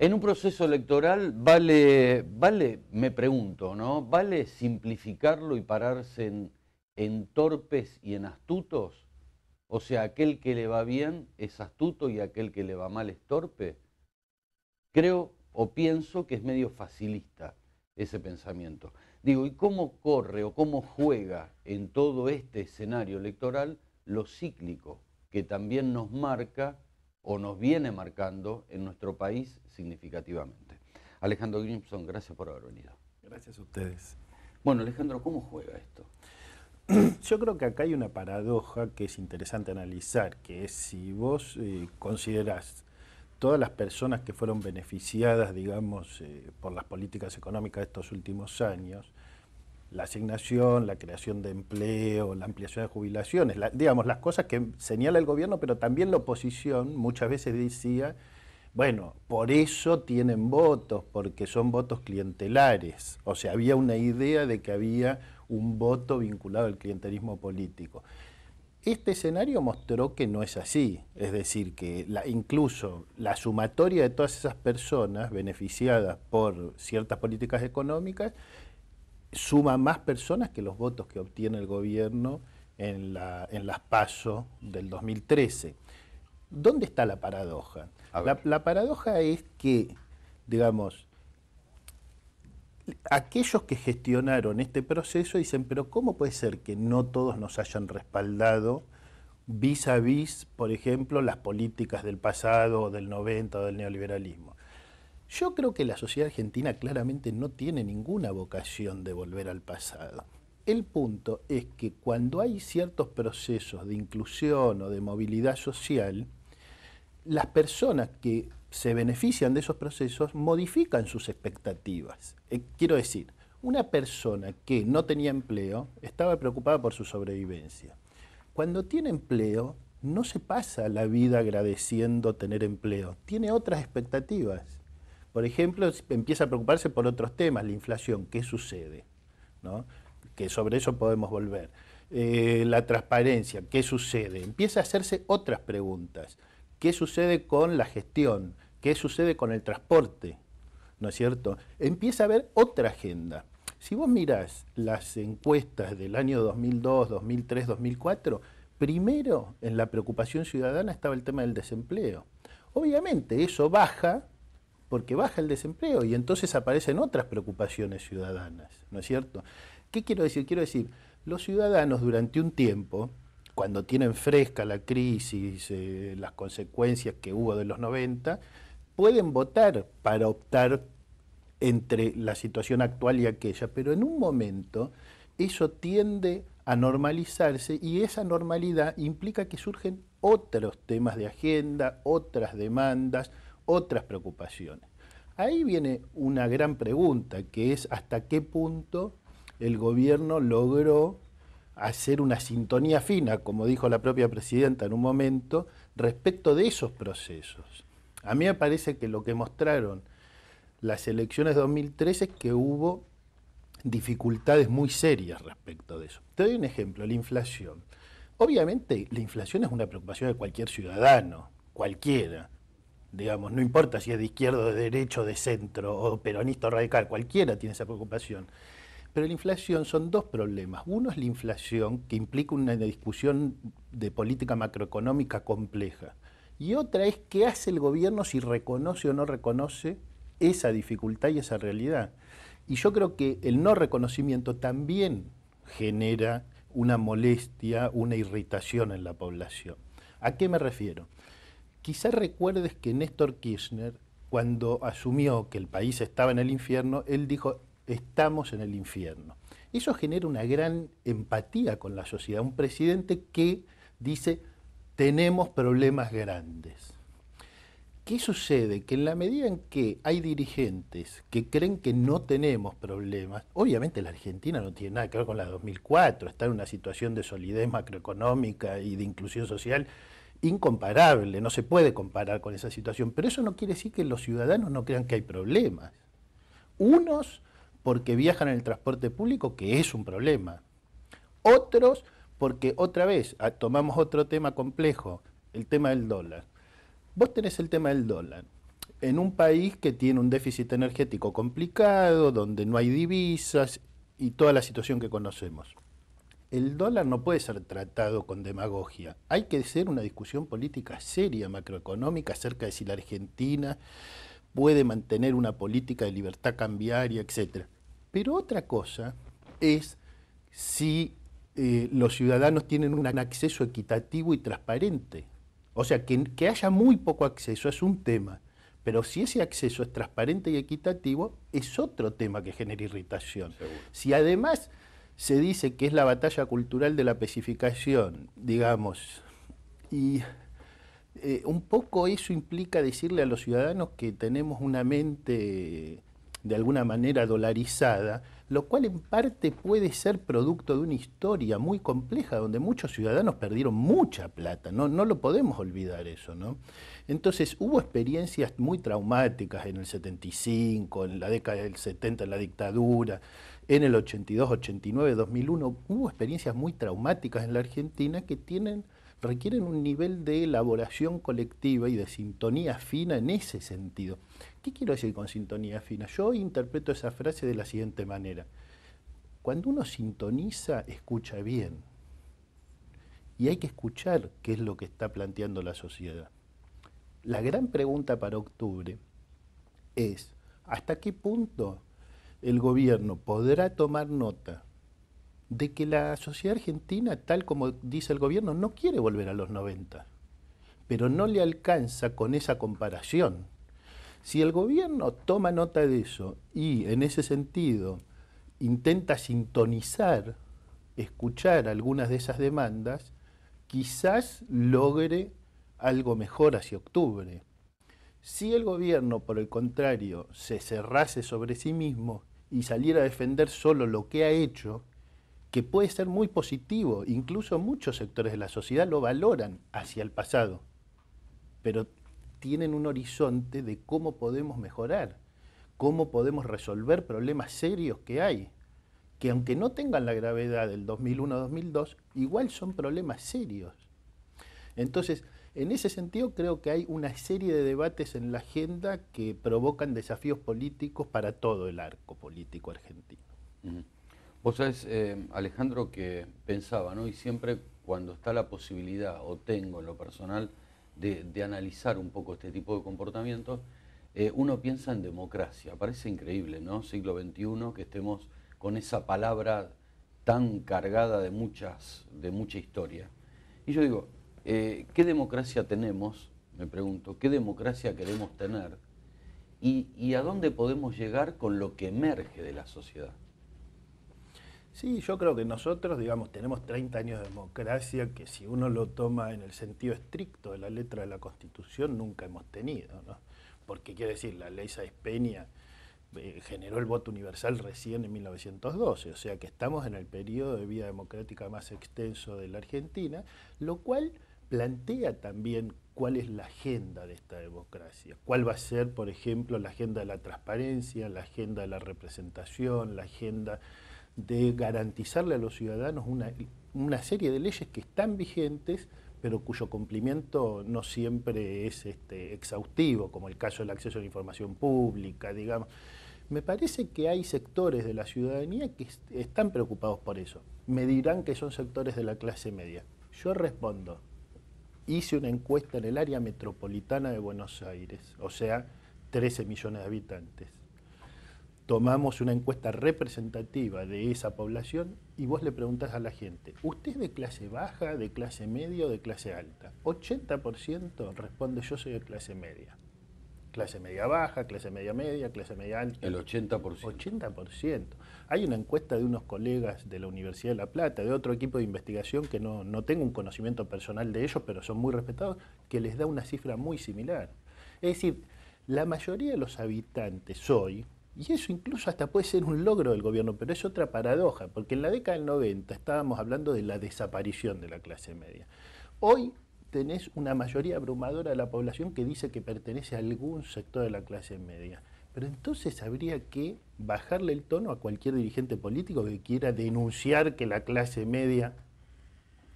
En un proceso electoral me pregunto, ¿no? ¿Vale simplificarlo y pararse en torpes y en astutos? O sea, aquel que le va bien es astuto y aquel que le va mal es torpe. Creo o pienso que es medio facilista ese pensamiento. Digo, ¿y cómo corre o cómo juega en todo este escenario electoral lo cíclico, que también nos marca o nos viene marcando en nuestro país significativamente? Alejandro Grimson, gracias por haber venido. Gracias a ustedes. Bueno, Alejandro, ¿cómo juega esto? Yo creo que acá hay una paradoja que es interesante analizar, que es si vos considerás todas las personas que fueron beneficiadas, digamos, por las políticas económicas de estos últimos años, la asignación, la creación de empleo, la ampliación de jubilaciones, digamos, las cosas que señala el gobierno, pero también la oposición muchas veces decía, bueno, por eso tienen votos, porque son votos clientelares. O sea, había una idea de que había un voto vinculado al clientelismo político. Este escenario mostró que no es así, es decir, que incluso la sumatoria de todas esas personas beneficiadas por ciertas políticas económicas suma más personas que los votos que obtiene el gobierno en las PASO del 2013. ¿Dónde está la paradoja? La paradoja es que, digamos, aquellos que gestionaron este proceso dicen, pero ¿cómo puede ser que no todos nos hayan respaldado vis a vis, por ejemplo, las políticas del pasado, del 90 o del neoliberalismo? Yo creo que la sociedad argentina claramente no tiene ninguna vocación de volver al pasado. El punto es que cuando hay ciertos procesos de inclusión o de movilidad social, las personas que se benefician de esos procesos modifican sus expectativas. Quiero decir, una persona que no tenía empleo estaba preocupada por su sobrevivencia. Cuando tiene empleo, no se pasa la vida agradeciendo tener empleo, tiene otras expectativas. Por ejemplo, empieza a preocuparse por otros temas, la inflación, ¿qué sucede? ¿No? Que sobre eso podemos volver. La transparencia, ¿qué sucede? Empieza a hacerse otras preguntas. ¿Qué sucede con la gestión? ¿Qué sucede con el transporte? ¿No es cierto? Empieza a haber otra agenda. Si vos mirás las encuestas del año 2002, 2003, 2004, primero en la preocupación ciudadana estaba el tema del desempleo. Obviamente eso baja porque baja el desempleo y entonces aparecen otras preocupaciones ciudadanas, ¿no es cierto? ¿Qué quiero decir? Quiero decir, los ciudadanos durante un tiempo, cuando tienen fresca la crisis, las consecuencias que hubo de los 90, pueden votar para optar entre la situación actual y aquella, pero en un momento eso tiende a normalizarse y esa normalidad implica que surgen otros temas de agenda, otras demandas, otras preocupaciones. Ahí viene una gran pregunta, que es hasta qué punto el gobierno logró hacer una sintonía fina, como dijo la propia presidenta en un momento, respecto de esos procesos. A mí me parece que lo que mostraron las elecciones de 2013 es que hubo dificultades muy serias respecto de eso. Te doy un ejemplo, la inflación. Obviamente la inflación es una preocupación de cualquier ciudadano, cualquiera. Digamos, no importa si es de izquierda, de derecha, de centro, o peronista o radical, cualquiera tiene esa preocupación. Pero la inflación son dos problemas. Uno es la inflación, que implica una discusión de política macroeconómica compleja. Y otra es qué hace el gobierno si reconoce o no reconoce esa dificultad y esa realidad. Y yo creo que el no reconocimiento también genera una molestia, una irritación en la población. ¿A qué me refiero? Quizás recuerdes que Néstor Kirchner, cuando asumió que el país estaba en el infierno, él dijo, estamos en el infierno. Eso genera una gran empatía con la sociedad. Un presidente que dice, tenemos problemas grandes. ¿Qué sucede? Que en la medida en que hay dirigentes que creen que no tenemos problemas, obviamente la Argentina no tiene nada que ver con la de 2004, está en una situación de solidez macroeconómica y de inclusión social incomparable, no se puede comparar con esa situación, pero eso no quiere decir que los ciudadanos no crean que hay problemas. Unos porque viajan en el transporte público, que es un problema. Otros porque, otra vez, tomamos otro tema complejo, el tema del dólar. Vos tenés el tema del dólar. en un país que tiene un déficit energético complicado, donde no hay divisas y toda la situación que conocemos. El dólar no puede ser tratado con demagogia. Hay que hacer una discusión política seria, macroeconómica, acerca de si la Argentina puede mantener una política de libertad cambiaria, etcétera. Pero otra cosa es si los ciudadanos tienen un acceso equitativo y transparente. O sea, que haya muy poco acceso es un tema, pero si ese acceso es transparente y equitativo, es otro tema que genera irritación. Seguro. Si además se dice que es la batalla cultural de la especificación, digamos, y un poco eso implica decirle a los ciudadanos que tenemos una mente de alguna manera dolarizada, lo cual en parte puede ser producto de una historia muy compleja donde muchos ciudadanos perdieron mucha plata, no lo podemos olvidar eso, ¿no? Entonces hubo experiencias muy traumáticas en el 75, en la década del 70 en la dictadura, en el 82, 89, 2001, hubo experiencias muy traumáticas en la Argentina que requieren un nivel de elaboración colectiva y de sintonía fina en ese sentido. ¿Qué quiero decir con sintonía fina? Yo interpreto esa frase de la siguiente manera. Cuando uno sintoniza, escucha bien. Y hay que escuchar qué es lo que está planteando la sociedad. La gran pregunta para octubre es, ¿hasta qué punto el gobierno podrá tomar nota de que la sociedad argentina, tal como dice el gobierno, no quiere volver a los 90, pero no le alcanza con esa comparación? Si el gobierno toma nota de eso y en ese sentido intenta sintonizar, escuchar algunas de esas demandas, quizás logre algo mejor hacia octubre. Si el gobierno, por el contrario, se cerrase sobre sí mismo y saliera a defender solo lo que ha hecho, que puede ser muy positivo, incluso muchos sectores de la sociedad lo valoran hacia el pasado, pero tienen un horizonte de cómo podemos mejorar, cómo podemos resolver problemas serios que hay, que aunque no tengan la gravedad del 2001-2002, igual son problemas serios. Entonces, en ese sentido creo que hay una serie de debates en la agenda que provocan desafíos políticos para todo el arco político argentino. Uh-huh. Vos sabés, Alejandro, que pensaba, ¿no? Y siempre cuando está la posibilidad, o tengo en lo personal, de analizar un poco este tipo de comportamientos, uno piensa en democracia. Parece increíble, ¿no? Siglo XXI, que estemos con esa palabra tan cargada de mucha historia. Y yo digo, ¿qué democracia tenemos? Me pregunto, ¿qué democracia queremos tener? ¿Y a dónde podemos llegar con lo que emerge de la sociedad? Sí, yo creo que nosotros, digamos, tenemos 30 años de democracia que si uno lo toma en el sentido estricto de la letra de la Constitución nunca hemos tenido, ¿no? Porque quiere decir, la ley Sáenz Peña generó el voto universal recién en 1912, o sea que estamos en el periodo de vida democrática más extenso de la Argentina, lo cual plantea también cuál es la agenda de esta democracia, cuál va a ser, por ejemplo, la agenda de la transparencia, la agenda de la representación, la agenda de garantizarle a los ciudadanos una serie de leyes que están vigentes, pero cuyo cumplimiento no siempre es exhaustivo, como el caso del acceso a la información pública, digamos. Me parece que hay sectores de la ciudadanía que están preocupados por eso. Me dirán que son sectores de la clase media. Yo respondo, hice una encuesta en el área metropolitana de Buenos Aires, o sea, 13 millones de habitantes. Tomamos una encuesta representativa de esa población y vos le preguntás a la gente, ¿usted es de clase baja, de clase media o de clase alta? 80% responde yo soy de clase media. Clase media baja, clase media media, clase media alta. El 80%. 80%. Hay una encuesta de unos colegas de la Universidad de La Plata, de otro equipo de investigación que no tengo un conocimiento personal de ellos, pero son muy respetados, que les da una cifra muy similar. Es decir, la mayoría de los habitantes hoy, y eso incluso hasta puede ser un logro del gobierno, pero es otra paradoja, porque en la década del 90 estábamos hablando de la desaparición de la clase media. Hoy tenés una mayoría abrumadora de la población que dice que pertenece a algún sector de la clase media. Pero entonces habría que bajarle el tono a cualquier dirigente político que quiera denunciar que la clase media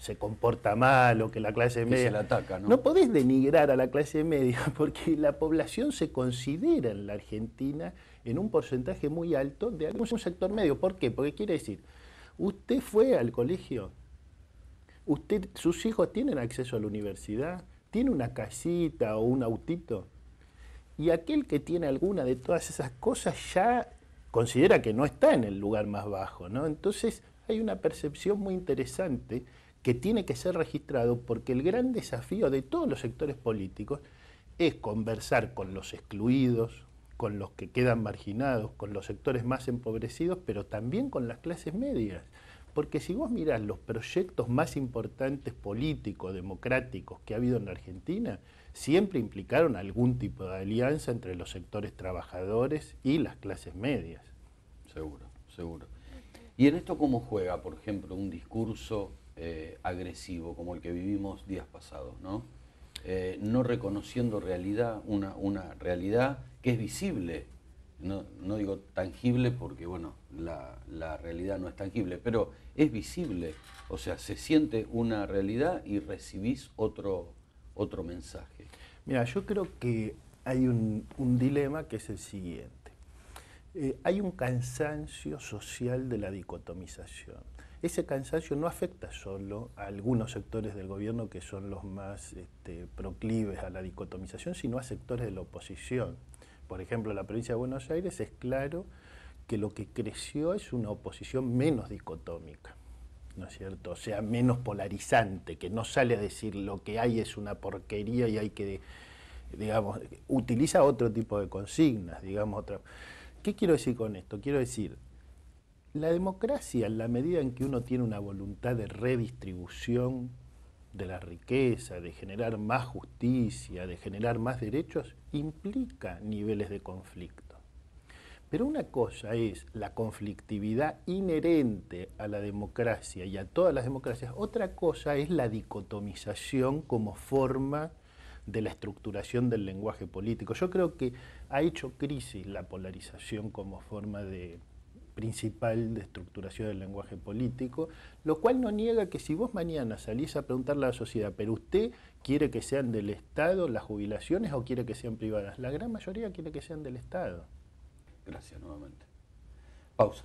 se comporta mal o que la clase Que media... se la ataca, ¿no? No podés denigrar a la clase media porque la población se considera en la Argentina en un porcentaje muy alto de algún sector medio. ¿Por qué? Porque quiere decir, usted fue al colegio, sus hijos tienen acceso a la universidad, tiene una casita o un autito, y aquel que tiene alguna de todas esas cosas ya considera que no está en el lugar más bajo, ¿no? Entonces hay una percepción muy interesante que tiene que ser registrado, porque el gran desafío de todos los sectores políticos es conversar con los excluidos, con los que quedan marginados, con los sectores más empobrecidos, pero también con las clases medias. Porque si vos mirás los proyectos más importantes políticos, democráticos que ha habido en la Argentina, siempre implicaron algún tipo de alianza entre los sectores trabajadores y las clases medias. Seguro, seguro. ¿Y en esto cómo juega, por ejemplo, un discurso agresivo como el que vivimos días pasados, ¿no? No reconociendo realidad, una realidad que es visible, no digo tangible porque bueno, la realidad no es tangible, pero es visible, o sea, se siente una realidad y recibís otro mensaje. Mira, yo creo que hay un dilema que es el siguiente. Hay un cansancio social de la dicotomización. Ese cansancio no afecta solo a algunos sectores del gobierno que son los más proclives a la dicotomización, sino a sectores de la oposición. Por ejemplo, en la provincia de Buenos Aires es claro que lo que creció es una oposición menos dicotómica, ¿no es cierto? O sea, menos polarizante, que no sale a decir lo que hay es una porquería y hay que, digamos, utiliza otro tipo de consignas, digamos, otra. ¿Qué quiero decir con esto? Quiero decir, la democracia, en la medida en que uno tiene una voluntad de redistribución de la riqueza, de generar más justicia, de generar más derechos, implica niveles de conflicto. Pero una cosa es la conflictividad inherente a la democracia y a todas las democracias, otra cosa es la dicotomización como forma de la estructuración del lenguaje político. Yo creo que ha hecho crisis la polarización como forma principal de estructuración del lenguaje político, lo cual no niega que si vos mañana salís a preguntarle a la sociedad, pero usted quiere que sean del Estado las jubilaciones o quiere que sean privadas, la gran mayoría quiere que sean del Estado. Gracias nuevamente. Pausa.